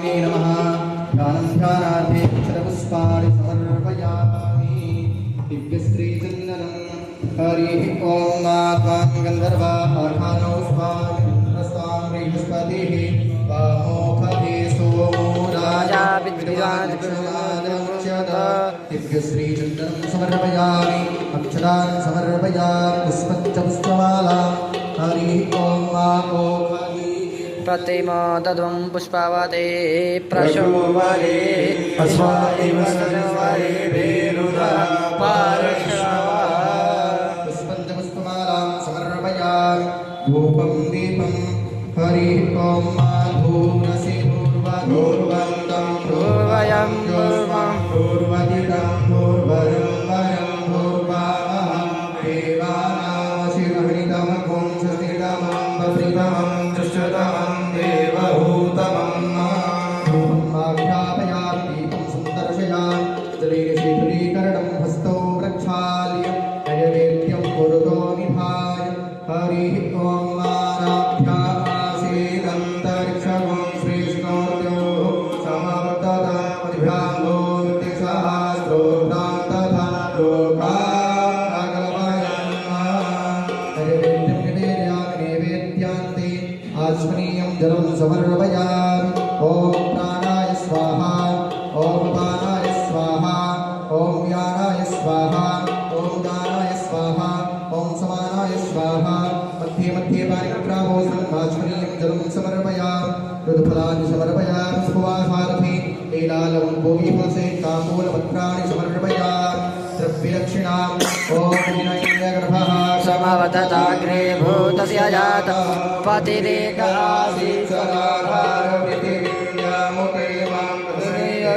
महालक्ष्मी नमः ध्यानं ध्यानार्थे अक्षरपुष्पाणि समर्पयामि दिव्यश्रीचन्दनं हरिः ॐ त्वां गन्धर्वा अर्हानौ स्वामिन्द्रस्वां बृहस्पतिः वामोखते सोमो राजा दिव्यश्रीचन्दनं समर्पयामि अक्षरान् समर्पयामि पुष्पञ्च पुष्पमालां हरिः ॐ प्रतिमा तद्वं पुष्पावते प्रशोभरे अस्वादिव सनवरे वेरुदा पारश्रवा पुष्पञ्च पुष्पमालां समर्पयामि धूपं दीपं हरिः ॐ धूनसि पूर्वधूर्वन्तं पूर्वयं पूर्वं पूर्वदिनं पूर्वरं वरं पूर्वामहं देवानामशिरहरितमकुं सतितमं वप्रितमं दृष्टतमं देवहूतमं धूपमाख्यापयामि दीपं सुन्दर्शयामि जलेन शीतलीकरणं हस्तौ प्रक्षाल्य नैवेद्यं कुरुतो निधाय हरिः ॐ मानाभ्यासेदन्तरिक्षगुं श्रीष्णोर्योः समवर्ततामधिभ्याङ्गो नित्यसहस्रोत्रां तथा लोकागमयन् नैवेद्यान्ते आस्मनीयं जलं समर्पयामि ॐ प्राणाय स्वाहा ॐ पानाय स्वाहा ॐ व्यानाय स्वाहा ॐ दानाय स्वाहा ॐ समानाय स्वाहा मध्ये मध्ये पारिग्रामोऽसम् आस्मनीयं जलं समर्पयामि ऋतुफलानि समर्पयामि सुवासार्थे लीलालवं भूमिफलसे ताम्बूलपत्राणि समर्पयामि द्रव्यदक्षिणाम् ॐ विनयगर्भः समवदताग्रे भूतस्य जातः पतिरेकासीत्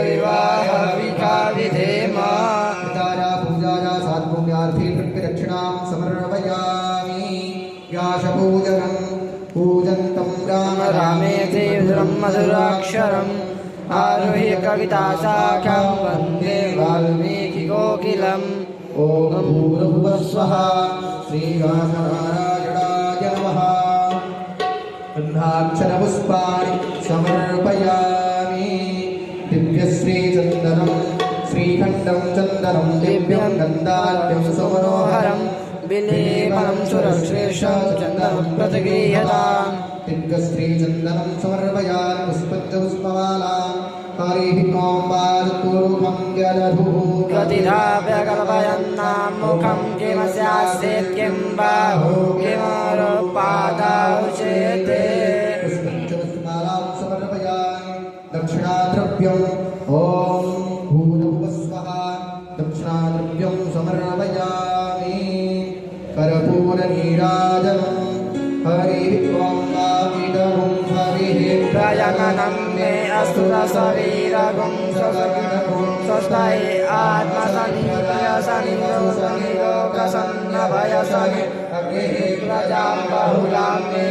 विवाह विधेम पिताया पूजाया सात्पुण्यार्थे द्रव्यदक्षिणां समर्पयामि व्यासपूजनं पूजन्तं राम रामेति मधुराक्षरम् आरुह्य कविताशाखां वन्दे वाल्मीकिकोकिलम् ॐ भूर्भुवः स्वः श्रीरामनारायणाय नमः गन्धाक्षरपुष्पाणि समर्पयामि दिव्यश्रीचन्दनं श्रीखण्डं चन्दनं दिव्यं गन्धाढ्यं सुमनोहरं बिलीपनं सुरश्रेष्ठं चन्दनं प्रतिगृह्यताम् दिव्यश्रीचन्दनं समर्पयामि पुष्पञ्च पुष्पमालां हरिः ॐ पादपूर्वं जलधुः प्रतिधाव्यकल्पयन्नां मुखं किमस्यास्येत् किं बाहु किमरुपादाौ चेते पुष्पञ्च पुष्पमालां समर्पयामि दक्षिणाद्रव्यम् ॐ भूर्भुवः स्वः दक्षिणाद्रव्यं समर्पयामि कर्पूरनीराजनं हरिः ॐ वामिदं हरिः प्रजननं मे अस्तु शरीरगुं स्वसगुं स्वस्मै आत्मसनियोगसन्नभयसनि अग्निः प्रजां बहुलां मे